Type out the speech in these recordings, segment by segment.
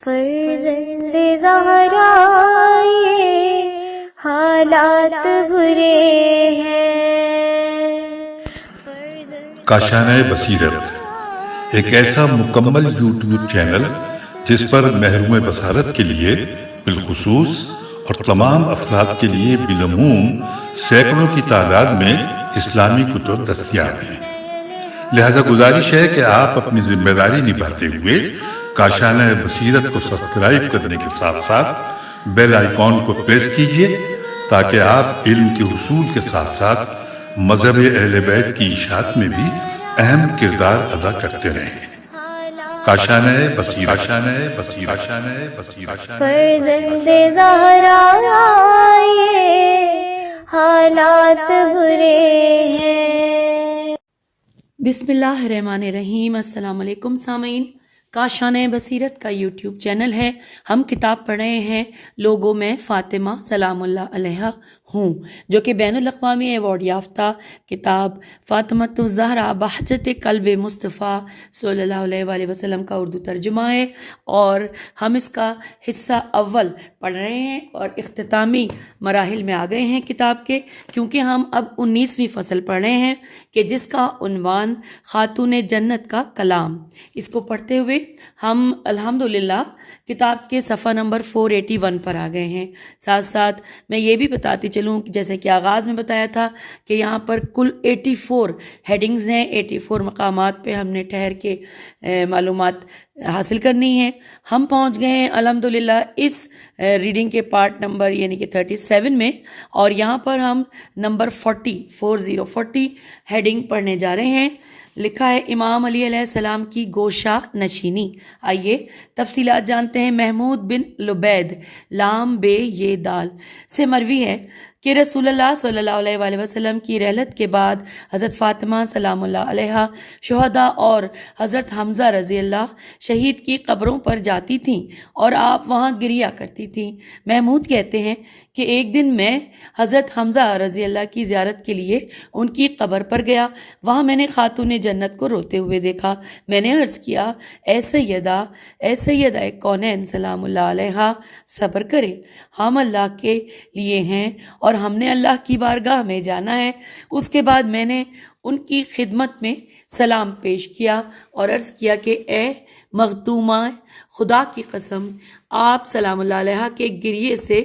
فرزند زہرا یہ حالات برے ہیں۔ کاشانۂ بصیرت ایک ایسا مکمل یوٹیوب چینل جس پر محروم بصارت کے لیے بالخصوص اور تمام افراد کے لیے بالعموم سینکڑوں کی تعداد میں اسلامی کتب دستیاب ہیں۔ لہذا گزارش ہے کہ آپ اپنی ذمہ داری نبھاتے ہوئے کاشانۂ بصیرت کو سبسکرائب کرنے کے ساتھ ساتھ بیل آئیکن کو پریس کیجیے تاکہ آپ علم کے حصول کے ساتھ ساتھ مذہب اہل بیت کی اشاعت میں بھی اہم کردار ادا کرتے رہیں۔ کاشانۂ بصیرت، کاشانۂ بصیرت، کاشانۂ بصیرت۔ فرزند زہرا یہ حالات برے ہیں۔ بسم اللہ الرحمن الرحیم۔ السلام علیکم سامعین، کاشانۂ بصیرت کا یوٹیوب چینل ہے۔ ہم کتاب پڑھ رہے ہیں لوگوں میں فاطمہ سلام اللہ علیہا ہوں، جو کہ بین الاقوامی ایوارڈ یافتہ کتاب فاطمۃ الزہرا بہجت قلب مصطفیٰ صلی اللہ علیہ وآلہ وسلم کا اردو ترجمہ ہے، اور ہم اس کا حصہ اول پڑھ رہے ہیں اور اختتامی مراحل میں آ گئے ہیں کتاب کے، کیونکہ ہم اب 19ویں فصل پڑھ رہے ہیں کہ جس کا عنوان خاتون جنت کا کلام۔ اس کو پڑھتے ہوئے ہم الحمدللہ کتاب کے صفحہ نمبر 481 پر آ گئے ہیں۔ ساتھ ساتھ میں یہ بھی بتاتی چلوں کہ جیسے کہ آغاز میں بتایا تھا کہ یہاں پر کل 84 ہیڈنگز ہیں، 84 مقامات پہ ہم نے ٹھہر کے معلومات حاصل کرنی ہے۔ ہم پہنچ گئے ہیں الحمدللہ اس ریڈنگ کے پارٹ نمبر یعنی کہ 37 میں، اور یہاں پر ہم نمبر 40 ہیڈنگ پڑھنے جا رہے ہیں۔ لکھا ہے امام علی علیہ السلام کی گوشہ نشینی۔ آئیے تفصیلات جانتے ہیں۔ محمود بن لبید لام بے یہ دال سے مروی ہے کہ رسول اللہ صلی اللہ علیہ وآلہ وسلم کی رحلت کے بعد حضرت فاطمہ سلام اللہ علیہا شہداء اور حضرت حمزہ رضی اللہ شہید کی قبروں پر جاتی تھیں اور آپ وہاں گریا کرتی تھیں۔ محمود کہتے ہیں کہ ایک دن میں حضرت حمزہ رضی اللہ کی زیارت کے لیے ان کی قبر پر گیا۔ وہاں میں نے خاتون جنت کو روتے ہوئے دیکھا۔ میں نے عرض کیا، اے سیدہ کونین سلام اللہ علیہا، صبر کرے، ہم اللہ کے لیے ہیں اور ہم نے اللہ کی بارگاہ میں جانا ہے۔ اس کے بعد میں نے ان کی خدمت میں سلام پیش کیا اور عرض کیا کہ اے مخدومہ، خدا کی قسم آپ سلام اللہ علیہ کے گریے سے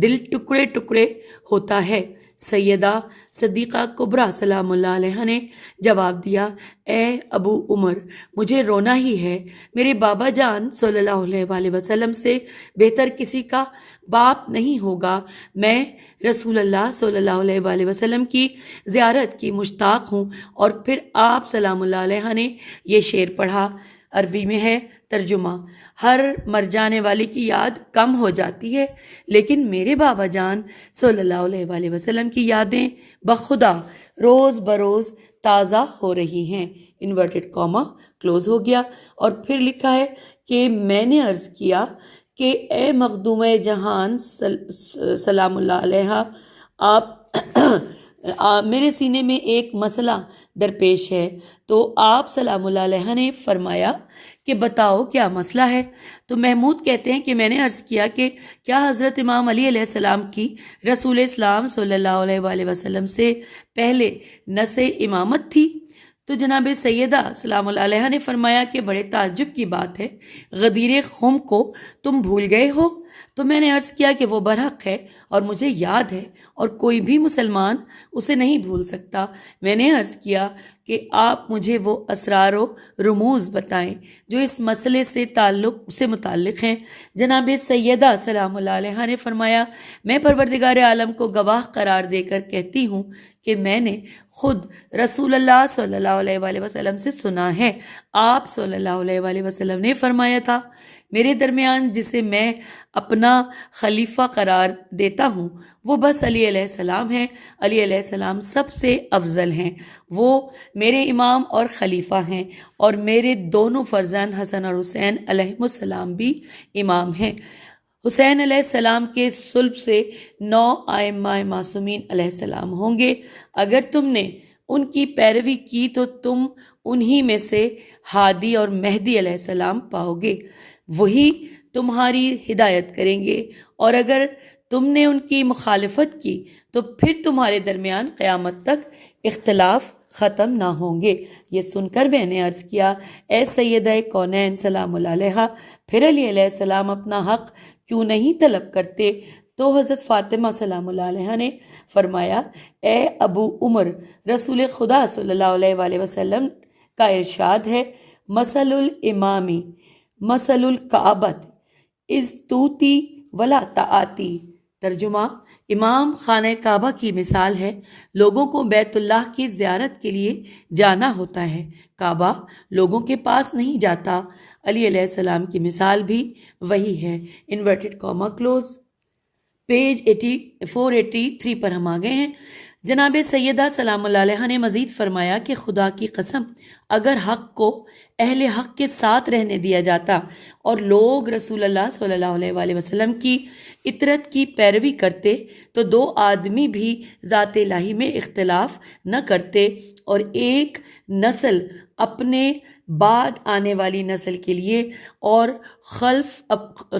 دل ٹکڑے ٹکڑے ہوتا ہے۔ سیدہ صدیقہ کبریٰ سلام اللہ علیہ نے جواب دیا، اے ابو عمر، مجھے رونا ہی ہے۔ میرے بابا جان صلی اللہ علیہ وآلہ وسلم سے بہتر کسی کا باپ نہیں ہوگا۔ میں رسول اللہ صلی اللہ علیہ وآلہ وسلم کی زیارت کی مشتاق ہوں۔ اور پھر آپ سلام اللہ علیہ نے یہ شعر پڑھا، عربی میں ہے ترجمہ۔ ہر مر جانے والے کی یاد کم ہو جاتی ہے، لیکن میرے بابا جان صلی اللہ علیہ وآلہ وسلم کی یادیں بخدا روز بروز تازہ ہو رہی ہیں۔ انورٹڈ کاما کلوز ہو گیا، اور پھر لکھا ہے کہ میں نے عرض کیا کہ اے مخدومہ جہان سلام اللہ علیہ، میرے سینے میں ایک مسئلہ درپیش ہے۔ تو آپ سلام اللہ علیہ نے فرمایا کہ بتاؤ کیا مسئلہ ہے؟ تو محمود کہتے ہیں کہ میں نے عرض کیا کہ کیا حضرت امام علی علیہ السلام کی رسول اسلام صلی اللہ علیہ وآلہ وسلم سے پہلے نس امامت تھی؟ تو جناب سیدہ سلام اللہ علیہ نے فرمایا کہ بڑے تعجب کی بات ہے، غدیر خم کو تم بھول گئے ہو؟ تو میں نے عرض کیا کہ وہ برحق ہے اور مجھے یاد ہے، اور کوئی بھی مسلمان اسے نہیں بھول سکتا۔ میں نے عرض کیا کہ آپ مجھے وہ اسرار و رموز بتائیں جو اس مسئلے سے متعلق ہیں۔ جناب سیدہ سلام اللہ علیہ نے فرمایا، میں پروردگار عالم کو گواہ قرار دے کر کہتی ہوں کہ میں نے خود رسول اللہ صلی اللہ علیہ وآلہ وسلم سے سنا ہے۔ آپ صلی اللہ علیہ وآلہ وسلم نے فرمایا تھا، میرے درمیان جسے میں اپنا خلیفہ قرار دیتا ہوں وہ بس علی علیہ السلام ہیں۔ علی علیہ السلام سب سے افضل ہیں، وہ میرے امام اور خلیفہ ہیں، اور میرے دونوں فرزند حسن اور حسین علیہ السلام بھی امام ہیں۔ حسین علیہ السلام کے صلب سے 9 ائمہ معصومین علیہ السلام ہوں گے۔ اگر تم نے ان کی پیروی کی تو تم انہی میں سے ہادی اور مہدی علیہ السلام پاؤ گے۔ وہی تمہاری ہدایت کریں گے، اور اگر تم نے ان کی مخالفت کی تو پھر تمہارے درمیان قیامت تک اختلاف ختم نہ ہوں گے۔ یہ سن کر میں نے عرض کیا، اے سیدہ کونین سلام اللہ علیہ، پھر علی علیہ السلام اپنا حق کیوں نہیں طلب کرتے؟ تو حضرت فاطمہ سلام اللہ علیہ نے فرمایا، اے ابو عمر، رسول خدا صلی اللہ علیہ وآلہ وسلم کا ارشاد ہے، مثل الامامی مثل الکعبۃ اذ توتی ولا تعاتی۔ ترجمہ، امام خانہ کعبہ کی مثال ہے، لوگوں کو بیت اللہ کی زیارت کے لیے جانا ہوتا ہے، کعبہ لوگوں کے پاس نہیں جاتا۔ علی علیہ السلام کی مثال بھی وہی ہے۔ Inverted comma close. پیج 483 پر ہم آ گئے ہیں۔ جناب سیدہ سلام اللہ علیہ نے مزید فرمایا کہ خدا کی قسم، اگر حق کو اہل حق کے ساتھ رہنے دیا جاتا اور لوگ رسول اللہ صلی اللہ علیہ وآلہ وسلم کی اطرت کی پیروی کرتے تو دو آدمی بھی ذات الہی میں اختلاف نہ کرتے، اور ایک نسل اپنے بعد آنے والی نسل کے لیے اور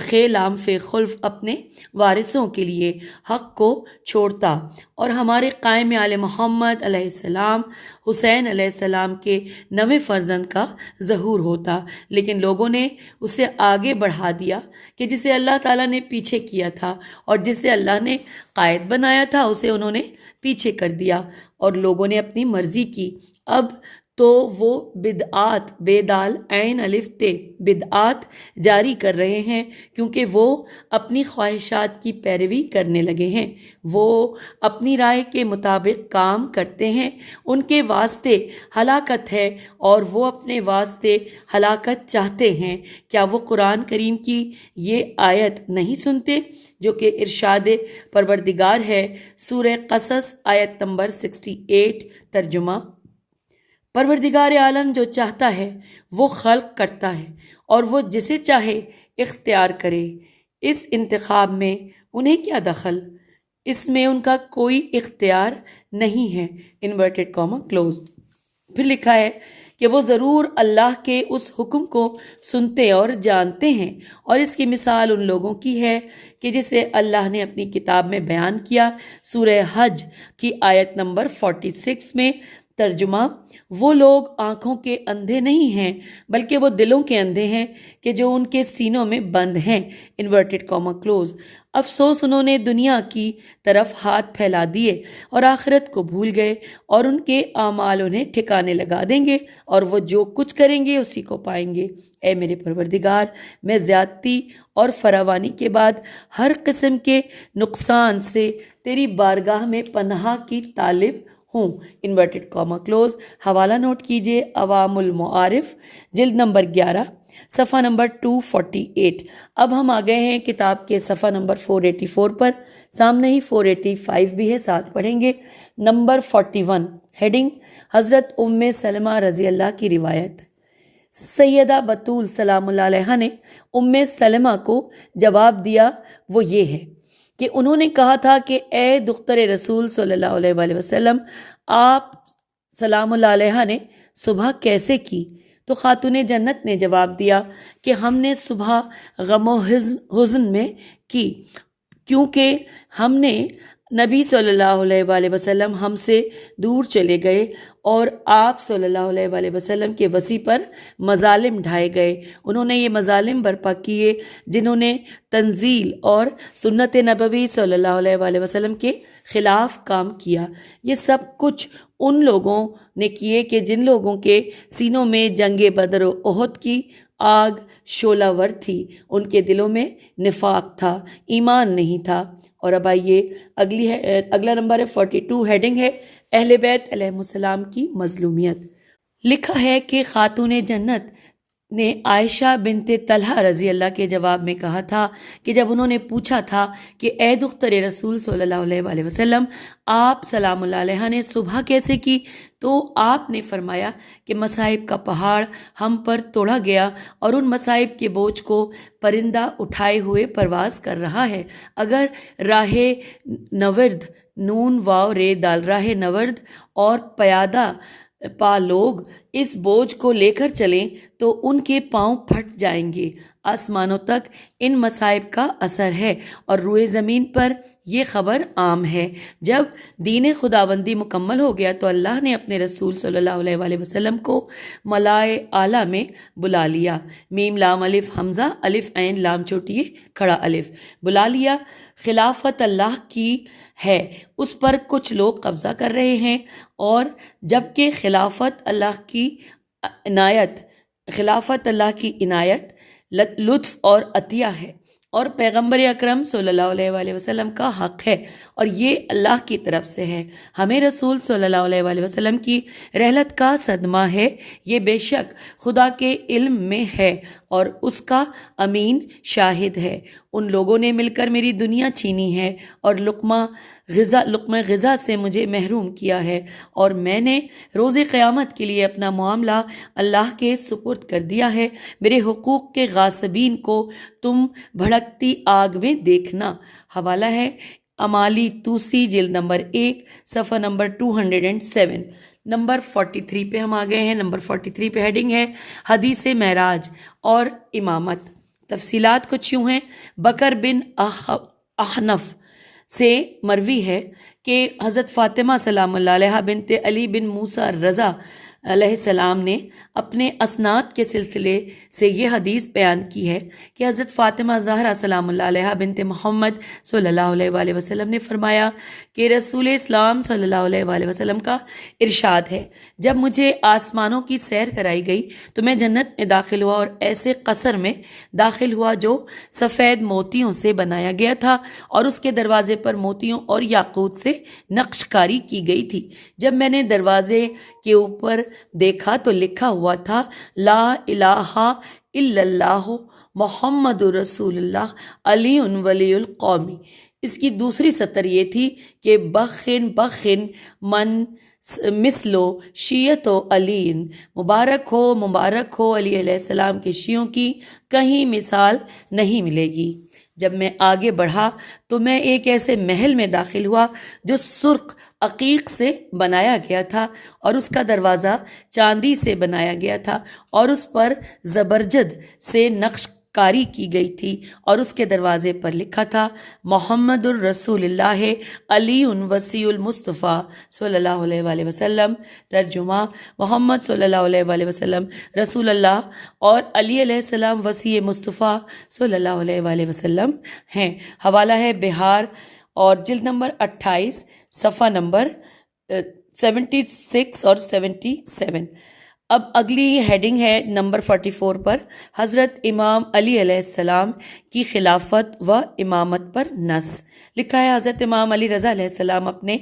خیلام فی خلف اپنے وارثوں کے لیے حق کو چھوڑتا، اور ہمارے قائم آل محمد علیہ السلام حسین علیہ السلام کے نویں فرزند کا ظہور ہوتا، لیکن لوگوں نے اسے آگے بڑھا دیا کہ جسے اللہ تعالیٰ نے پیچھے کیا تھا اور جسے اللہ نے قائد بنایا تھا اسے انہوں نے پیچھے کر دیا، اور لوگوں نے اپنی مرضی کی۔ اب تو وہ بدعات بے دال عین الف تے بدعات جاری کر رہے ہیں، کیونکہ وہ اپنی خواہشات کی پیروی کرنے لگے ہیں، وہ اپنی رائے کے مطابق کام کرتے ہیں، ان کے واسطے ہلاکت ہے اور وہ اپنے واسطے ہلاکت چاہتے ہیں۔ کیا وہ قرآن کریم کی یہ آیت نہیں سنتے جو کہ ارشاد پروردگار ہے؟ سورہ قصص آیت نمبر 68۔ ترجمہ، پروردگار عالم جو چاہتا ہے وہ خلق کرتا ہے اور وہ جسے چاہے اختیار کرے، اس انتخاب میں انہیں کیا دخل؟ اس میں ان کا کوئی اختیار نہیں ہے۔ Inverted comma close. پھر لکھا ہے کہ وہ ضرور اللہ کے اس حکم کو سنتے اور جانتے ہیں، اور اس کی مثال ان لوگوں کی ہے کہ جسے اللہ نے اپنی کتاب میں بیان کیا۔ سورہ حج کی آیت نمبر 46 میں۔ ترجمہ، وہ لوگ آنکھوں کے اندھے نہیں ہیں بلکہ وہ دلوں کے اندھے ہیں کہ جو ان کے سینوں میں بند ہیں۔ Inverted comma close. افسوس، انہوں نے دنیا کی طرف ہاتھ پھیلا دیے اور آخرت کو بھول گئے، اور ان کے اعمال انہیں ٹھکانے لگا دیں گے، اور وہ جو کچھ کریں گے اسی کو پائیں گے۔ اے میرے پروردگار، میں زیادتی اور فراوانی کے بعد ہر قسم کے نقصان سے تیری بارگاہ میں پناہ کی طالب ہوں۔ Inverted comma close. حوالہ نوٹ کیجیے، عوام المعارف، جلد نمبر 11، صفحہ نمبر 248۔ اب ہم آ گئے ہیں کتاب کے صفحہ نمبر 484 پر، سامنے ہی 485 بھی ہے، ساتھ پڑھیں گے۔ نمبر 41، ہیڈنگ، حضرت ام سلمہ رضی اللہ کی روایت۔ سیدہ بطول سلام اللہ علیہ نے ام سلمہ کو جواب دیا، وہ یہ ہے کہ انہوں نے کہا تھا کہ اے دختر رسول صلی اللہ علیہ وآلہ وسلم، آپ سلام اللہ علیہ نے صبح کیسے کی؟ تو خاتون جنت نے جواب دیا کہ ہم نے صبح غم و حزن میں کی، کیونکہ ہم نے نبی صلی اللہ علیہ وآلہ وسلم ہم سے دور چلے گئے اور آپ صلی اللہ علیہ وآلہ وسلم کے وصی پر مظالم ڈھائے گئے۔ انہوں نے یہ مظالم برپا کیے جنہوں نے تنزیل اور سنت نبوی صلی اللہ علیہ وآلہ وسلم کے خلاف کام کیا۔ یہ سب کچھ ان لوگوں نے کیے کہ جن لوگوں کے سینوں میں جنگ بدر و احد کی آگ شعلہ ور تھی، ان کے دلوں میں نفاق تھا، ایمان نہیں تھا۔ اور اب آئیے اگلا نمبر ہے 42، ہیڈنگ ہے اہل بیت علیہ السلام کی مظلومیت۔ لکھا ہے کہ خاتون جنت نے عائشہ بنت طلحہ رضی اللہ کے جواب میں کہا تھا کہ جب انہوں نے پوچھا تھا کہ اے دختر رسول صلی اللہ علیہ وآلہ وسلم، آپ سلام اللہ علیہ نے صبح کیسے کی؟ تو آپ نے فرمایا کہ مصائب کا پہاڑ ہم پر توڑا گیا اور ان مصائب کے بوجھ کو پرندہ اٹھائے ہوئے پرواز کر رہا ہے۔ اگر راہ نورد، نون واو رے دال، راہ نورد اور پیادہ پا لوگ اس بوجھ کو لے کر چلیں تو ان کے پاؤں پھٹ جائیں گے۔ آسمانوں تک ان مصائب کا اثر ہے اور روئے زمین پر یہ خبر عام ہے۔ جب دین خداوندی مکمل ہو گیا تو اللہ نے اپنے رسول صلی اللہ علیہ وآلہ وسلم کو ملائے اعلیٰ میں بلا لیا۔ میم لام الف حمزہ الف عین لام چھوٹی کھڑا الف، بلا لیا۔ خلافت اللہ کی ہے، اس پر کچھ لوگ قبضہ کر رہے ہیں، اور جبکہ خلافت اللہ کی عنایت لطف اور عطیہ ہے اور پیغمبر اکرم صلی اللہ علیہ وآلہ وسلم کا حق ہے، اور یہ اللہ کی طرف سے ہے۔ ہمیں رسول صلی اللہ علیہ وآلہ وسلم کی رحلت کا صدمہ ہے، یہ بے شک خدا کے علم میں ہے اور اس کا امین شاہد ہے۔ ان لوگوں نے مل کر میری دنیا چھینی ہے اور لقمہ غذا سے مجھے محروم کیا ہے، اور میں نے روز قیامت کے لیے اپنا معاملہ اللہ کے سپرد کر دیا ہے۔ میرے حقوق کے غاصبین کو تم بھڑکتی آگ میں دیکھنا۔ حوالہ ہے امالی توسی جلد نمبر 1 صفحہ نمبر 207۔ نمبر 43 پہ ہم آ گئے ہیں۔ نمبر 43 پہ ہیڈنگ ہے حدیث معراج اور امامت۔ تفصیلات کچھ یوں ہیں۔ بکر بن احنف سے مروی ہے کہ حضرت فاطمہ سلام اللہ علیہ بنت علی بن موسیٰ رضا علیہ السلام نے اپنے اسناد کے سلسلے سے یہ حدیث بیان کی ہے کہ حضرت فاطمہ زہرا سلام اللہ علیہ بنت محمد صلی اللہ علیہ وآلہ وسلم نے فرمایا کہ رسول اسلام صلی اللہ علیہ وآلہ وسلم کا ارشاد ہے، جب مجھے آسمانوں کی سیر کرائی گئی تو میں جنت میں داخل ہوا اور ایسے قصر میں داخل ہوا جو سفید موتیوں سے بنایا گیا تھا اور اس کے دروازے پر موتیوں اور یاقوت سے نقش کاری کی گئی تھی۔ جب میں نے دروازے کے اوپر دیکھا تو لکھا ہوا تھا لا الہ الا اللہ محمد رسول اللہ علی ولی القومی۔ اس کی دوسری سطر یہ تھی کہ بخن من مثلو شیعت و علی، مبارک ہو علی علیہ السلام کے شیعوں کی کہیں مثال نہیں ملے گی۔ جب میں آگے بڑھا تو میں ایک ایسے محل میں داخل ہوا جو سرخ عقیق سے بنایا گیا تھا اور اس کا دروازہ چاندی سے بنایا گیا تھا اور اس پر زبرجد سے نقش کاری کی گئی تھی اور اس کے دروازے پر لکھا تھا محمد الرسول اللہ علی وسیع المصطفیٰ صلی اللہ علیہ وآلہ وسلم۔ ترجمہ: محمد صلی اللہ علیہ وآلہ وسلم رسول اللہ اور علی علیہ السلام وسیع مصطفیٰ صلی اللہ علیہ وآلہ وسلم ہیں۔ حوالہ ہے بہار اور جلد نمبر 28 صفحہ نمبر 76 اور 77۔ اب اگلی ہیڈنگ ہے نمبر 44 پر حضرت امام علی علیہ السلام کی خلافت و امامت پر نص۔ لکھا ہے حضرت امام علی رضا علیہ السلام اپنے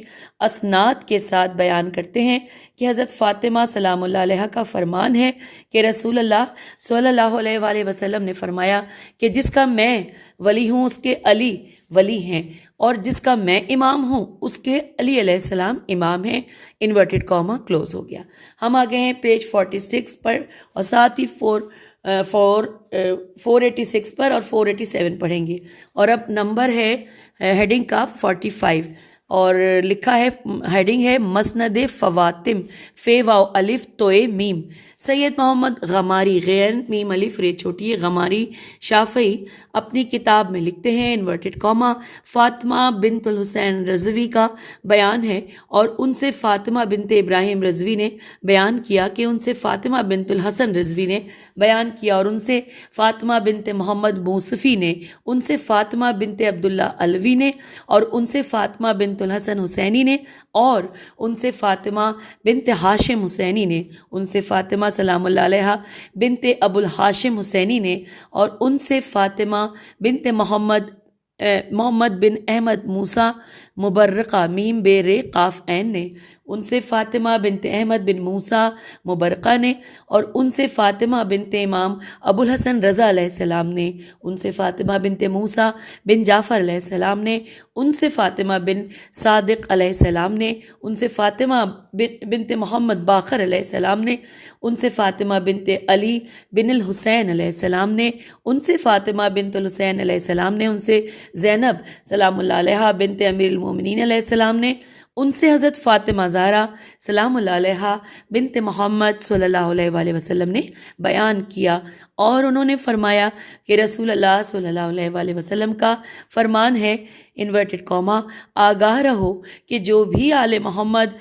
اسناد کے ساتھ بیان کرتے ہیں کہ حضرت فاطمہ سلام اللہ علیہ کا فرمان ہے کہ رسول اللہ صلی اللہ علیہ وآلہ وسلم نے فرمایا کہ جس کا میں ولی ہوں اس کے علی ولی ہیں، اور جس کا میں امام ہوں اس کے علی علیہ السلام امام ہیں۔ انورٹڈ کاما کلوز ہو گیا۔ ہم آگئے ہیں پیج 46 پر اور ساتھ ہی 486 پر اور 487 پڑھیں گے، اور اب نمبر ہے ہیڈنگ کا 45 اور لکھا ہے ہیڈنگ ہے مسند فواتم فے واو الف توئے میم۔ سید محمد غماری غین میم الف رے چھوٹی غماری شافعی اپنی کتاب میں لکھتے ہیں انورٹڈ کاما فاطمہ بنت الحسین رضوی کا بیان ہے، اور ان سے فاطمہ بنت ابراہیم رضوی نے بیان کیا کہ ان سے فاطمہ بنت الحسن رضوی نے بیان کیا، اور ان سے فاطمہ بنت محمد موصفی نے، ان سے فاطمہ بنت عبداللہ علوی نے، اور ان سے فاطمہ بنت الحسن حسینی نے، اور ان سے فاطمہ بنت ہاشم حسینی نے، ان سے فاطمہ سلام اللہ علیہ بنت ابو الحاشم حسینی نے، اور ان سے فاطمہ بنت محمد بن احمد موسیٰ مبرقہ میم بے رے قاف عین نے، ان سے فاطمہ بنت احمد بن موسیٰ مبرقہ نے، اور ان سے فاطمہ بنت امام ابو الحسن رضا علیہ السلام نے، ان سے فاطمہ بنت موسیٰ بن جعفر علیہ السلام نے، ان سے فاطمہ بن صادق علیہ السلام نے، ان سے فاطمہ بنت محمد باقر علیہ السلام نے، ان سے فاطمہ بنت علی بن الحسین علیہ السلام نے، ان سے فاطمہ بنت الحسین علیہ السلام نے، ان سے زینب سلام اللہ علیہ بنت امیر المومنین علیہ السلام نے، ان سے حضرت فاطمہ زہرا سلام اللہ علیہا بنت محمد صلی اللہ علیہ وآلہ وسلم نے بیان کیا، اور انہوں نے فرمایا کہ رسول اللہ صلی اللہ علیہ وآلہ وسلم کا فرمان ہے، انورٹڈ کاما، آگاہ رہو کہ جو بھی آل محمد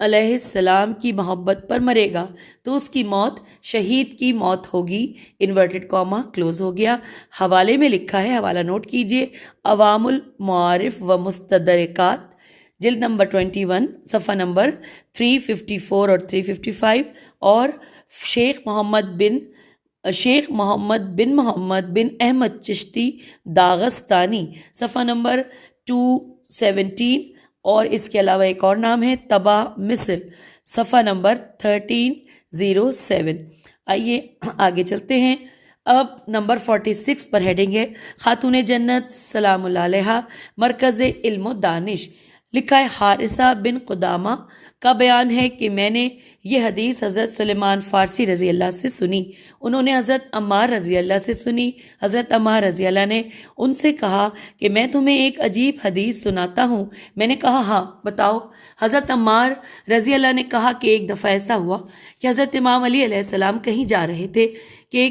علیہ السلام کی محبت پر مرے گا تو اس کی موت شہید کی موت ہوگی، انورٹڈ کاما کلوز ہو گیا۔ حوالے میں لکھا ہے، حوالہ نوٹ کیجئے، عوام المعارف و مستدرکات، جلد نمبر 21، صفحہ نمبر 354 اور 355، اور شیخ محمد بن محمد بن احمد چشتی داغستانی، صفحہ نمبر 217، اور اس کے علاوہ ایک اور نام ہے طبع مصر، صفحہ نمبر 1307۔ آئیے آگے چلتے ہیں۔ اب نمبر 46 پر ہیڈنگ ہے خاتون جنت سلام اللہ علیہا، مرکز علم و دانش۔ لکھا ہے حارثہ بن قدامہ کا بیان ہے کہ میں نے یہ حدیث حضرت سلیمان فارسی رضی اللہ سے سنی، انہوں نے حضرت عمار رضی اللہ سے سنی، حضرت عمار رضی اللہ نے ان سے کہا کہ میں تمہیں ایک عجیب حدیث سناتا ہوں۔ میں نے کہا ہاں بتاؤ۔ حضرت عمار رضی اللہ نے کہا کہ ایک دفعہ ایسا ہوا کہ حضرت امام علی علیہ السلام کہیں جا رہے تھے کہ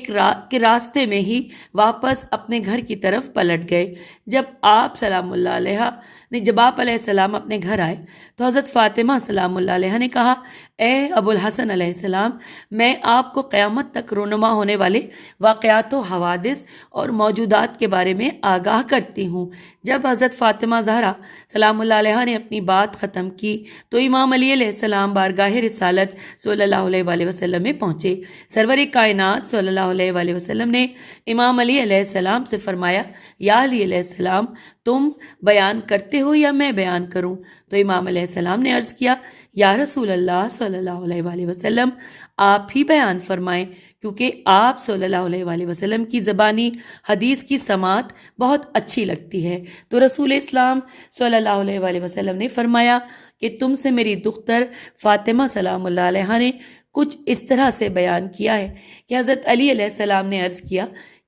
راستے میں ہی واپس اپنے گھر کی طرف پلٹ گئے۔ جب آپ علیہ السلام اپنے گھر آئے تو حضرت فاطمہ سلام اللہ علیہ نے کہا، اے ابو الحسن علیہ السلام، میں آپ کو قیامت تک رونما ہونے والے واقعات و حوادث اور موجودات کے بارے میں آگاہ کرتی ہوں۔ جب حضرت فاطمہ زہرا سلام اللہ علیہ نے اپنی بات ختم کی تو امام علی علیہ السلام بارگاہ رسالت صلی اللہ علیہ وآلہ وسلم میں پہنچے۔ سرور کائنات صلی اللہ علیہ وآلہ وسلم نے امام علی علیہ السلام سے فرمایا، یا علی علیہ السلام، تم بیان کرتے ہو یا میں بیان کروں؟ تو امام علیہ السلام نے عرض کیا، یا رسول اللہ صلی اللہ علیہ وآلہ وسلم، آپ ہی بیان فرمائیں، کیونکہ آپ صلی اللہ علیہ وآلہ وسلم کی زبانی حدیث کی سماعت بہت اچھی لگتی ہے۔ تو رسول اسلام صلی اللہ علیہ وآلہ وسلم نے فرمایا کہ تم سے میری دختر فاطمہ سلام اللہ علیہ نے کچھ اس طرح سے بیان کیا ہے کہ حضرت علی علیہ السلام نے عرض کیا،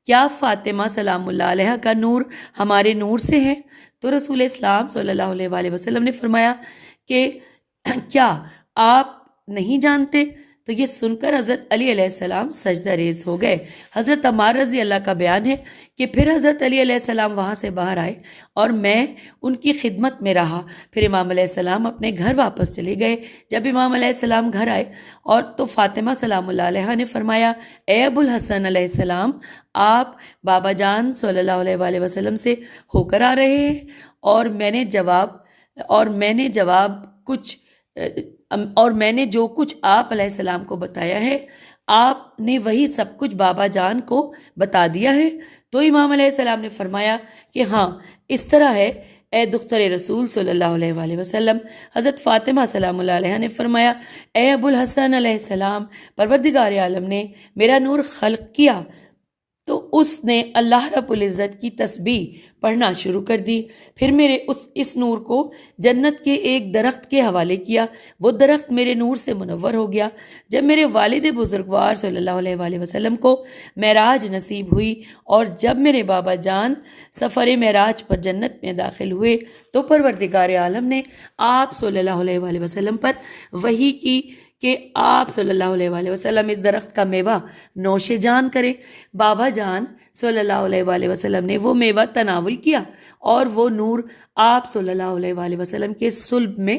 کیا فاطمہ سلام اللہ علیہ کا نور ہمارے نور سے ہے؟ تو رسول اسلام صلی اللہ علیہ وآلہ وسلم نے فرمایا کہ کیا آپ نہیں جانتے؟ تو یہ سن کر حضرت علی علیہ السلام سجدہ ریز ہو گئے۔ حضرت عمار رضی اللہ کا بیان ہے کہ پھر حضرت علی علیہ السلام وہاں سے باہر آئے اور میں ان کی خدمت میں رہا۔ پھر امام علیہ السلام اپنے گھر واپس چلے گئے۔ جب امام علیہ السلام گھر آئے اور تو فاطمہ سلام اللہ علیہ نے فرمایا، اے ابو الحسن علیہ السلام، آپ بابا جان صلی اللہ علیہ وآلہ وسلم سے ہو کر آ رہے ہیں؟ اور میں نے جو کچھ آپ علیہ السلام کو بتایا ہے، آپ نے وہی سب کچھ بابا جان کو بتا دیا ہے؟ تو امام علیہ السلام نے فرمایا کہ ہاں اس طرح ہے اے دختر رسول صلی اللہ علیہ وآلہ وسلم۔ حضرت فاطمہ سلام اللہ علیہ نے فرمایا، اے ابو الحسن علیہ السلام، پروردگار عالم نے میرا نور خلق کیا تو اس نے اللہ رب العزت کی تسبیح پڑھنا شروع کر دی۔ پھر میرے اس نور کو جنت کے ایک درخت کے حوالے کیا، وہ درخت میرے نور سے منور ہو گیا۔ جب میرے والد بزرگوار صلی اللہ علیہ وآلہ وسلم کو معراج نصیب ہوئی اور جب میرے بابا جان سفر معراج پر جنت میں داخل ہوئے تو پروردگار عالم نے آپ صلی اللہ علیہ وآلہ وسلم پر وحی کی کہ آپ صلی اللہ علیہ وآلہ وسلم اس درخت کا میوہ نوش جان کرے۔ بابا جان صلی اللہ علیہ وآلہ وسلم نے وہ میوہ تناول کیا اور وہ نور آپ صلی اللہ علیہ وآلہ وسلم کے صلب میں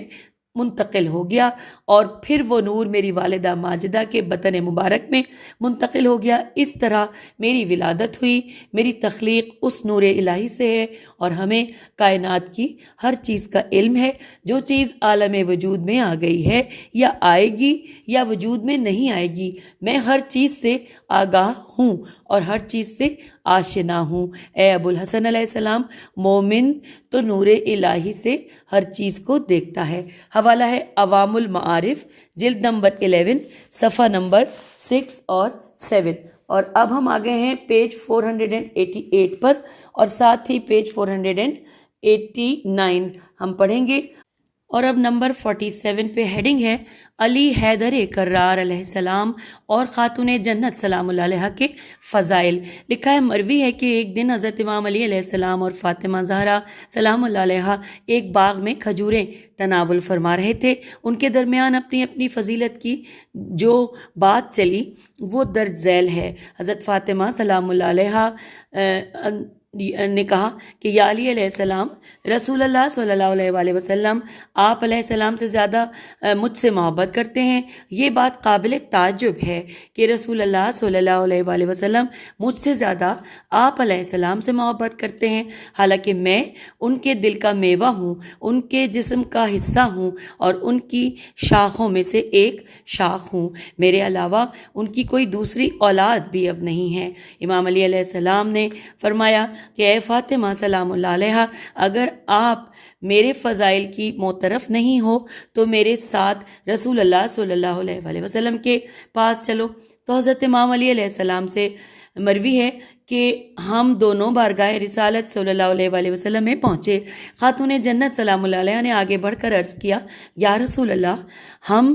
منتقل ہو گیا، اور پھر وہ نور میری والدہ ماجدہ کے بطن مبارک میں منتقل ہو گیا۔ اس طرح میری ولادت ہوئی۔ میری تخلیق اس نور الہی سے ہے، اور ہمیں کائنات کی ہر چیز کا علم ہے۔ جو چیز عالم وجود میں آ گئی ہے یا آئے گی یا وجود میں نہیں آئے گی، میں ہر چیز سے آگاہ ہوں اور ہر چیز سے آشنا ہوں۔ اے ابو الحسن علیہ السلام، مومن تو نور الہی سے ہر چیز کو دیکھتا ہے۔ حوالہ ہے عوام المعارف، جلد نمبر 11، صفحہ نمبر 6 اور 7۔ اور اب ہم آگے ہیں پیج 488 پر، اور ساتھ ہی پیج 489 ہم پڑھیں گے۔ اور اب نمبر 47 پہ ہیڈنگ ہے علی حیدر کرار علیہ السلام اور خاتون جنت سلام اللہ علیہ کے فضائل۔ لکھا ہے، مروی ہے کہ ایک دن حضرت امام علی علیہ السلام اور فاطمہ زہرا سلام اللہ علیہ ایک باغ میں کھجوریں تناول فرما رہے تھے۔ ان کے درمیان اپنی اپنی فضیلت کی جو بات چلی وہ درج ذیل ہے۔ حضرت فاطمہ سلام اللہ علیہ نے کہا کہ یا علی علیہ السلام، رسول اللہ صلی اللہ علیہ وآلہ وسلم آپ علیہ السلام سے زیادہ مجھ سے محبت کرتے ہیں۔ یہ بات قابل تعجب ہے کہ رسول اللہ صلی اللہ علیہ وآلہ وسلم مجھ سے زیادہ آپ علیہ السلام سے محبت کرتے ہیں، حالانکہ میں ان کے دل کا میوہ ہوں، ان کے جسم کا حصہ ہوں اور ان کی شاخوں میں سے ایک شاخ ہوں۔ میرے علاوہ ان کی کوئی دوسری اولاد بھی اب نہیں ہے۔ امام علی علیہ السلام نے فرمایا کہ اے فاطمہ سلام اللہ علیہ، اگر آپ میرے فضائل کی معترف نہیں ہو تو میرے ساتھ رسول اللہ صلی اللہ علیہ وآلہ وسلم کے پاس چلو۔ تو حضرت امام علی علیہ السلام سے مروی ہے کہ ہم دونوں بارگاہ رسالت صلی اللہ علیہ وآلہ وسلم میں پہنچے۔ خاتون جنت سلام اللہ علیہ نے آگے بڑھ کر عرض کیا، یا رسول اللہ، ہم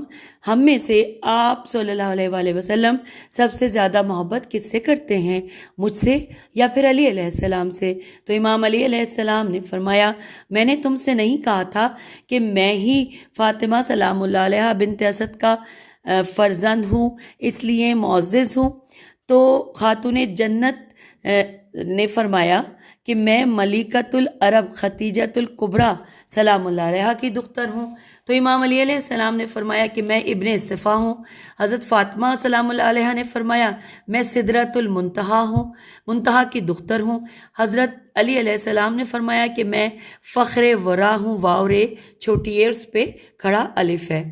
میں سے آپ صلی اللہ علیہ وآلہ وسلم سب سے زیادہ محبت کس سے کرتے ہیں، مجھ سے یا پھر علی علیہ السلام سے؟ تو امام علی علیہ السلام نے فرمایا، میں نے تم سے نہیں کہا تھا کہ میں ہی فاطمہ سلام اللہ علیہ بنت اسد کا فرزند ہوں، اس لیے معزز ہوں؟ تو خاتون جنت نے فرمایا کہ میں ملکۃ العرب ختیجۃ الکبریٰ سلام اللہ علیہ کی دختر ہوں۔ تو امام علی علیہ السلام نے فرمایا کہ میں ابن صفا ہوں۔ حضرت فاطمہ سلام اللہ علیہ نے فرمایا میں سدرۃ المنتہا ہوں، منتہا کی دختر ہوں۔ حضرت علی علیہ السلام نے فرمایا کہ میں فخر ورا ہوں، واو رے چھوٹی ہے، اس پہ کھڑا الف ہے۔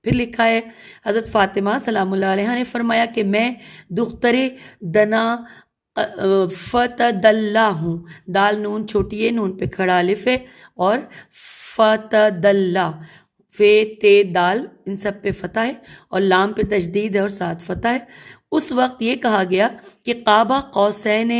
پھر لکھا ہے حضرت فاطمہ سلام اللہ علیہ نے فرمایا کہ میں دختر دنا فتدلہ ہوں، دال نون چھوٹی ہے، نون پہ کھڑا الف ہے، اور فتدلہ فے تے دال ان سب پہ فتح ہے اور لام پہ تشدید ہے اور ساتھ فتح ہے۔ اس وقت یہ کہا گیا کہ قاب قوسین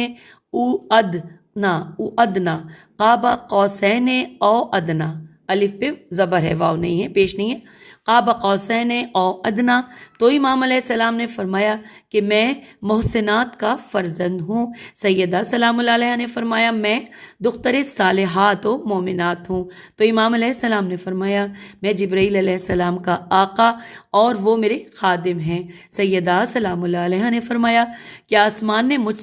او ادنا، قاب قوسین او ادنا، الف پہ زبر ہے، واو نہیں ہے، پیش نہیں ہے، قاب قوسین او ادنا۔ تو امام علیہ السلام نے فرمایا کہ میں محسنات کا فرزند ہوں۔ سیدہ سلام اللہ علیہ نے فرمایا میں دختر صالحات و مومنات ہوں۔ تو امام علیہ السلام نے فرمایا میں جبرائیل علیہ السلام کا آقا اور وہ میرے خادم ہیں۔ سیدہ سلام اللہ علیہ نے فرمایا کہ آسمان نے مجھ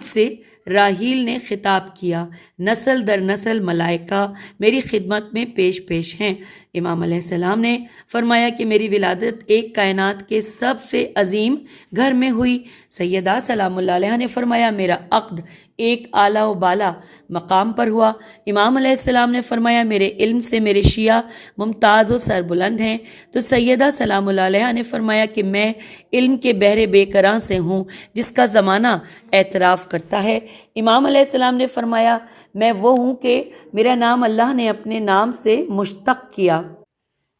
سے راحیل نے خطاب کیا، نسل در نسل ملائکہ میری خدمت میں پیش ہیں۔ امام علیہ السلام نے فرمایا کہ میری ولادت ایک کائنات کے سب سے عظیم گھر میں ہوئی۔ سیدہ سلام اللہ علیہ نے فرمایا میرا عقد ایک اعلیٰ و بالا مقام پر ہوا۔ امام علیہ السلام نے فرمایا میرے علم سے میرے شیعہ ممتاز و سربلند ہیں۔ تو سیدہ سلام اللہ علیہ نے فرمایا کہ میں علم کے بحر بے کراں سے ہوں جس کا زمانہ اعتراف کرتا ہے۔ امام علیہ السلام نے فرمایا میں وہ ہوں کہ میرا نام اللہ نے اپنے نام سے مشتق کیا،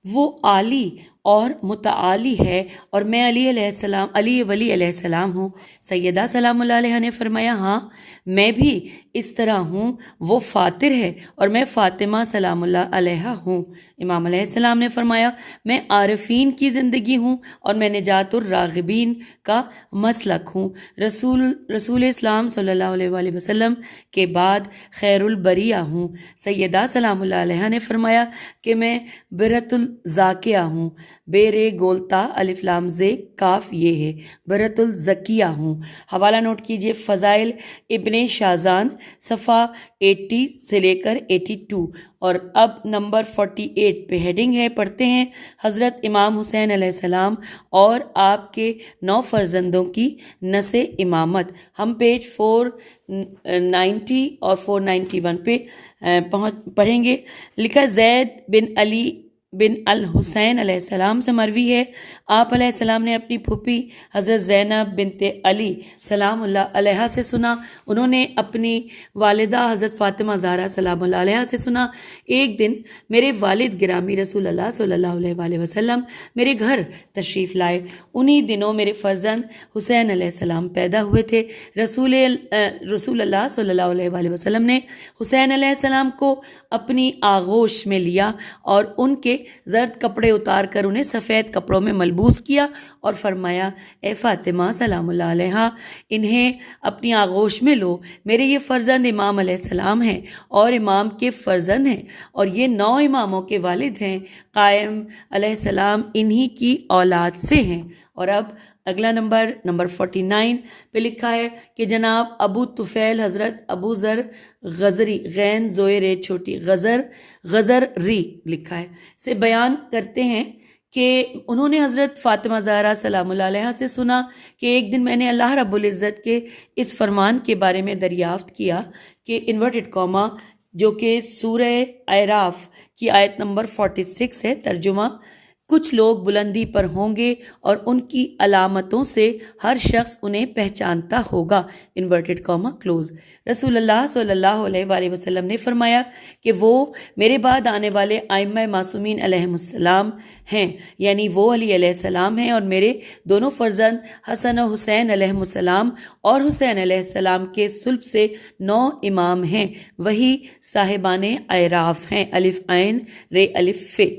وہ عالی اور متعالی ہے، اور میں علی ولی علیہ السلام ہوں۔ سیدہ سلام اللہ علیہ نے فرمایا ہاں میں بھی اس طرح ہوں، وہ فاتر ہے اور میں فاطمہ سلام اللہ علیہ ہوں۔ امام علیہ السلام نے فرمایا میں عارفین کی زندگی ہوں اور میں نجات الراغبین کا مسلک ہوں۔ رسول اسلام صلی اللہ علیہ وآلہ وسلم کے بعد خیر البریہ ہوں۔ سیدہ سلام اللہ علیہ نے فرمایا کہ میں برۃ الزاکیہ ہوں، بیرے گولتا الف لام زے کاف یہ ہے، برۃ الزکیہ ہوں۔ حوالہ نوٹ کیجئے فضائل ابن شازان صفحہ 80 سے لے کر 82۔ اور اب نمبر 48 پہ ہیڈنگ ہے، پڑھتے ہیں حضرت امام حسین علیہ السلام اور آپ کے 9 فرزندوں کی نس امامت۔ ہم پیج 490 اور 491 پہ پڑھیں گے۔ لکھا زید بن علی بن الحسین علیہ السلام سے مروی ہے، آپ علیہ السلام نے اپنی پھوپھی حضرت زینب بنت علی سلام اللہ علیہ سے سنا، انہوں نے اپنی والدہ حضرت فاطمہ زہرا سلام اللہ علیہ سے سنا، ایک دن میرے والد گرامی رسول اللہ صلی اللہ علیہ وآلہ وسلم میرے گھر تشریف لائے، انہی دنوں میرے فرزند حسین علیہ السلام پیدا ہوئے تھے۔ رسول اللہ صلی اللہ علیہ وآلہ وسلم نے حسین علیہ السلام کو اپنی آغوش میں لیا اور ان کے زرد کپڑے اتار کر انہیں سفید کپڑوں میں ملبوس کیا اور فرمایا، اے فاطمہ سلام اللہ علیہ، انہیں اپنی آغوش میں لو، میرے یہ فرزند امام علیہ السلام ہیں اور امام کے فرزند ہیں اور یہ 9 اماموں کے والد ہیں، قائم علیہ السلام انہی کی اولاد سے ہیں۔ اور اب اگلا نمبر 49 پہ لکھا ہے کہ جناب ابو طفیل حضرت ابو ذر غزری غین زوئے رے چھوٹی غزر ری لکھا ہے سے بیان کرتے ہیں کہ انہوں نے حضرت فاطمہ زہرا سلام اللہ علیہ سے سنا کہ ایک دن میں نے اللہ رب العزت کے اس فرمان کے بارے میں دریافت کیا کہ انورٹڈ کاما جو کہ سورہ اعراف کی آیت نمبر 46 ہے، ترجمہ، کچھ لوگ بلندی پر ہوں گے اور ان کی علامتوں سے ہر شخص انہیں پہچانتا ہوگا، انورٹڈ کاما کلوز۔ رسول اللہ صلی اللہ علیہ وآلہ وسلم نے فرمایا کہ وہ میرے بعد آنے والے ائمہ معصومین علیہم السلام ہیں، یعنی وہ علی علیہ السلام ہیں اور میرے دونوں فرزند حسن و حسین علیہم السلام اور حسین علیہ السلام کے صلب سے 9 امام ہیں، وہی صاحبان اعراف ہیں، الف عین رے الف فے۔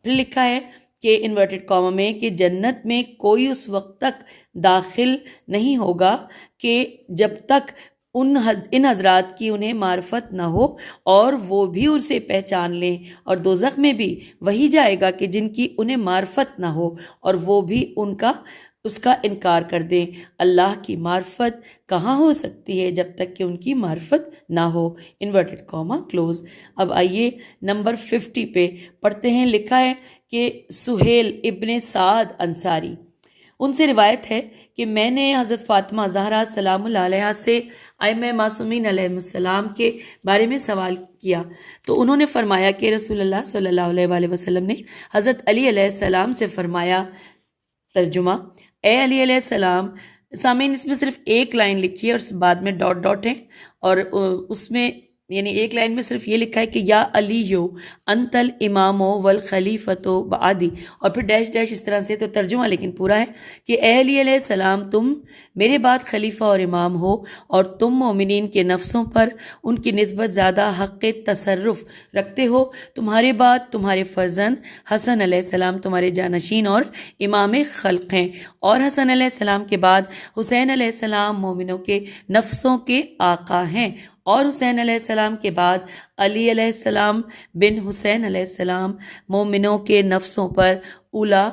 پھر لکھا ہے کہ انورٹڈ کاما میں کہ جنت میں کوئی اس وقت تک داخل نہیں ہوگا کہ جب تک ان حضرات کی انہیں معرفت نہ ہو اور وہ بھی اسے پہچان لیں، اور دوزخ میں بھی وہی جائے گا کہ جن کی انہیں معرفت نہ ہو اور وہ بھی اس کا انکار کر دیں۔ اللہ کی معرفت کہاں ہو سکتی ہے جب تک کہ ان کی معرفت نہ ہو، انورٹڈ کاما کلوز۔ اب آئیے نمبر 50 پہ پڑھتے ہیں، لکھا ہے کہ سہیل ابن سعد انصاری، ان سے روایت ہے کہ میں نے حضرت فاطمہ زہرا سلام اللہ علیہ سے ائمہ معصومین علیہ السلام کے بارے میں سوال کیا تو انہوں نے فرمایا کہ رسول اللہ صلی اللہ علیہ وآلہ وسلم نے حضرت علی علیہ السلام سے فرمایا، ترجمہ، اے علی علیہ السلام۔ سامعین اس میں صرف ایک لائن لکھی ہے اور بعد میں ڈاٹ ڈاٹ ہے، اور اس میں یعنی ایک لائن میں صرف یہ لکھا ہے کہ یا علیو انت الامام والخلیفۃ بعدی، اور پھر ڈیش ڈیش اس طرح سے، تو ترجمہ لیکن پورا ہے کہ اے علی علیہ السلام، تم میرے بعد خلیفہ اور امام ہو اور تم مومنین کے نفسوں پر ان کی نسبت زیادہ حق تصرف رکھتے ہو، تمہارے بعد تمہارے فرزند حسن علیہ السلام تمہارے جانشین اور امام خلق ہیں، اور حسن علیہ السلام کے بعد حسین علیہ السلام مومنوں کے نفسوں کے آقا ہیں، اور حسین علیہ السلام کے بعد علی علیہ السلام بن حسین علیہ السلام مومنوں کے نفسوں پر اولا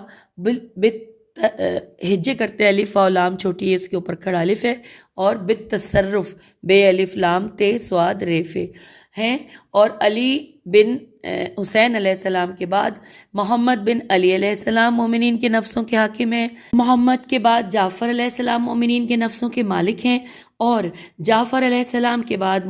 ہجے کرتے، الف اور لام چھوٹی ہے، اس کے اوپر کھڑا الف ہے، اور بالتصرف بے الف لام تے سواد ریفے ہیں، اور علی بن حسین علیہ السلام کے بعد محمد بن علی علیہ السلام مومنین کے نفسوں کے حاکم ہیں، محمد کے بعد جعفر علیہ السلام مومنین کے نفسوں کے مالک ہیں، اور جعفر علیہ السلام کے بعد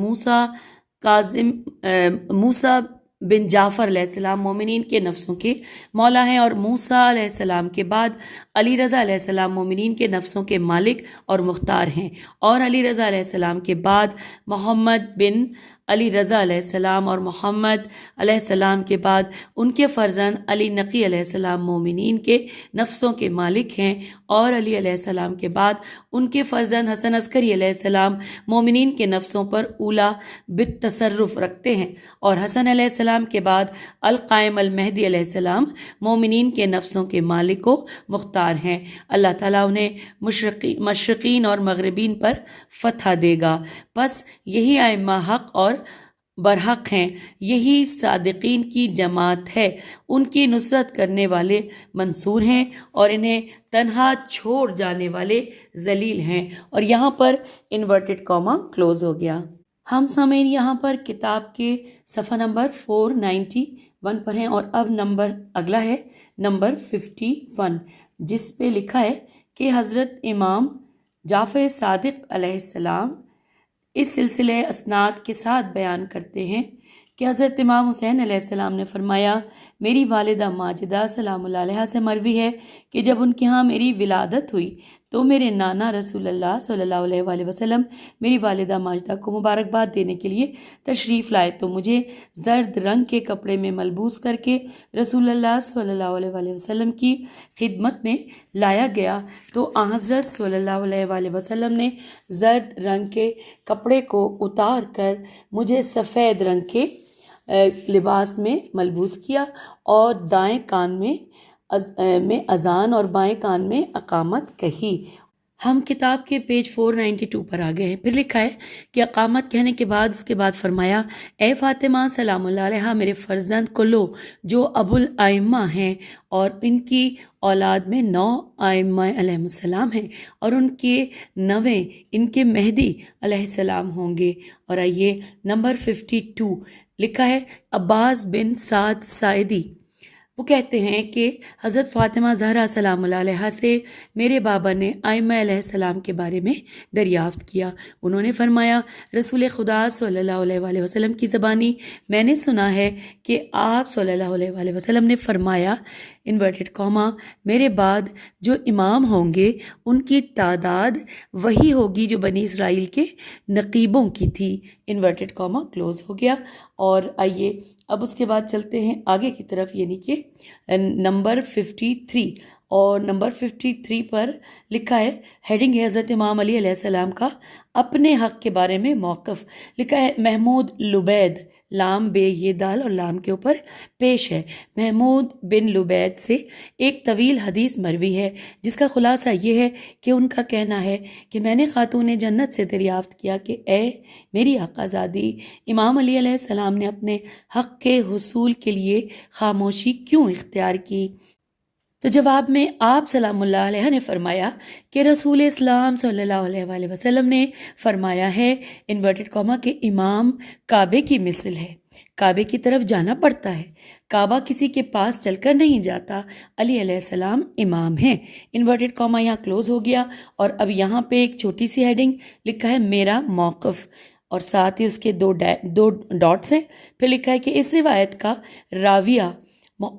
موسیٰ بن جعفر علیہ السلام مومنین کے نفسوں کے مولا ہیں، اور موسیٰ علیہ السلام کے بعد علی رضا علیہ السلام مومنین کے نفسوں کے مالک اور مختار ہیں، اور علی رضا علیہ السلام کے بعد محمد بن علی رضا علیہ السلام اور محمد علیہ السلام کے بعد ان کے فرزند علی نقی علیہ السلام مومنین کے نفسوں کے مالک ہیں، اور علی علیہ السلام کے بعد ان کے فرزند حسن عسکری علیہ السلام مومنین کے نفسوں پر اولا بالتصرف رکھتے ہیں، اور حسن علیہ السلام کے بعد القائم المہدی علیہ السلام مومنین کے نفسوں کے مالک و مختار ہیں۔ اللہ تعالیٰ انہیں مشرقین اور مغربین پر فتح دے گا، پس یہی ائمہ حق اور برحق ہیں، یہی صادقین کی جماعت ہے، ان کی نصرت کرنے والے منصور ہیں اور انہیں تنہا چھوڑ جانے والے ذلیل ہیں۔ اور یہاں پر انورٹڈ کاما کلوز ہو گیا۔ ہم سامعین یہاں پر کتاب کے صفحہ نمبر 491 پر ہیں، اور اب اگلا ہے نمبر 51، جس پہ لکھا ہے کہ حضرت امام جعفر صادق علیہ السلام اس سلسلے اسناد کے ساتھ بیان کرتے ہیں کہ حضرت امام حسین علیہ السلام نے فرمایا، میری والدہ ماجدہ سلام اللہ علیہ سے مروی ہے کہ جب ان کے ہاں میری ولادت ہوئی تو میرے نانا رسول اللہ صلی اللہ علیہ وآلہ وسلم میری والدہ ماجدہ کو مبارکباد دینے کے لیے تشریف لائے تو مجھے زرد رنگ کے کپڑے میں ملبوس کر کے رسول اللہ صلی اللہ علیہ وآلہ وسلم کی خدمت میں لایا گیا تو حضرت صلی اللہ علیہ وآلہ وسلم نے زرد رنگ کے کپڑے کو اتار کر مجھے سفید رنگ کے لباس میں ملبوس کیا اور دائیں کان میں اذان اور بائیں کان میں اقامت کہی۔ ہم کتاب کے پیج 492 پر آ گئے ہیں۔ پھر لکھا ہے کہ اقامت کہنے کے بعد اس کے بعد فرمایا، اے فاطمہ سلام اللہ علیہ میرے فرزند کو لو جو ابو الائمہ ہیں اور ان کی اولاد میں 9 ائمہ علیہ السلام ہیں اور ان کے 9 ان کے مہدی علیہ السلام ہوں گے۔ اور آئیے نمبر 52 لکھا ہے عباس بن سعد ساعدی، وہ کہتے ہیں کہ حضرت فاطمہ زہرا سلام اللہ علیہ سے میرے بابا نے ائمہ علیہ السلام کے بارے میں دریافت کیا۔ انہوں نے فرمایا، رسول خدا صلی اللہ علیہ وآلہ وسلم کی زبانی میں نے سنا ہے کہ آپ صلی اللہ علیہ وآلہ وسلم نے فرمایا انورٹڈ کاما میرے بعد جو امام ہوں گے ان کی تعداد وہی ہوگی جو بنی اسرائیل کے نقیبوں کی تھی، انورٹڈ کاما کلوز ہو گیا۔ اور آئیے اب اس کے بعد چلتے ہیں آگے کی طرف، یعنی کہ نمبر 53 اور نمبر 53 پر لکھا ہے ہیڈنگ ہے حضرت امام علی علیہ السلام کا اپنے حق کے بارے میں موقف۔ لکھا ہے محمود لبید، لام بے یہ دال اور لام کے اوپر پیش ہے۔ محمود بن لبید سے ایک طویل حدیث مروی ہے جس کا خلاصہ یہ ہے کہ ان کا کہنا ہے کہ میں نے خاتون جنت سے دریافت کیا کہ اے میری آقا زادی، امام علی علیہ السلام نے اپنے حق کے حصول کے لیے خاموشی کیوں اختیار کی؟ تو جواب میں آپ سلام اللہ علیہ نے فرمایا کہ رسول اسلام صلی اللہ علیہ وآلہ وسلم نے فرمایا ہے انورٹڈ کاما کہ امام کعبے کی مثل ہے، کعبے کی طرف جانا پڑتا ہے، کعبہ کسی کے پاس چل کر نہیں جاتا، علی علیہ السلام امام ہیں، انورٹڈ کاما یہاں کلوز ہو گیا۔ اور اب یہاں پہ ایک چھوٹی سی ہیڈنگ لکھا ہے میرا موقف اور ساتھ ہی اس کے دو ڈاٹس ہیں۔ پھر لکھا ہے کہ اس روایت کا راویہ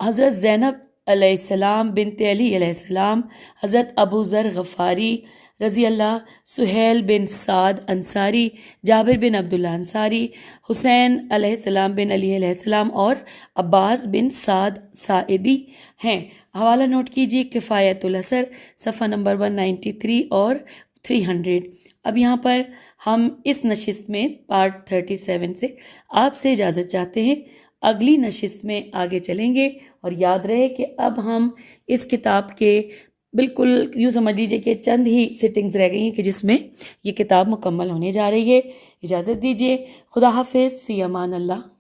حضرت زینب علیہ السلام بنت علی علیہ السلام، حضرت ابو ذر غفاری رضی اللہ، سہیل بن سعد انصاری، جابر بن عبداللہ انصاری، حسین علیہ السلام بن علی علیہ السلام اور عباس بن سعد ساعدی ہیں۔ حوالہ نوٹ کیجیے کفایت الاثر صفحہ نمبر 193 اور 300۔ اب یہاں پر ہم اس نشست میں پارٹ 37 سے آپ سے اجازت چاہتے ہیں، اگلی نشست میں آگے چلیں گے۔ اور یاد رہے کہ اب ہم اس کتاب کے بالکل یوں سمجھ لیجیے کہ چند ہی سٹنگز رہ گئی ہیں کہ جس میں یہ کتاب مکمل ہونے جا رہی ہے۔ اجازت دیجیے، خدا حافظ، فی امان اللہ۔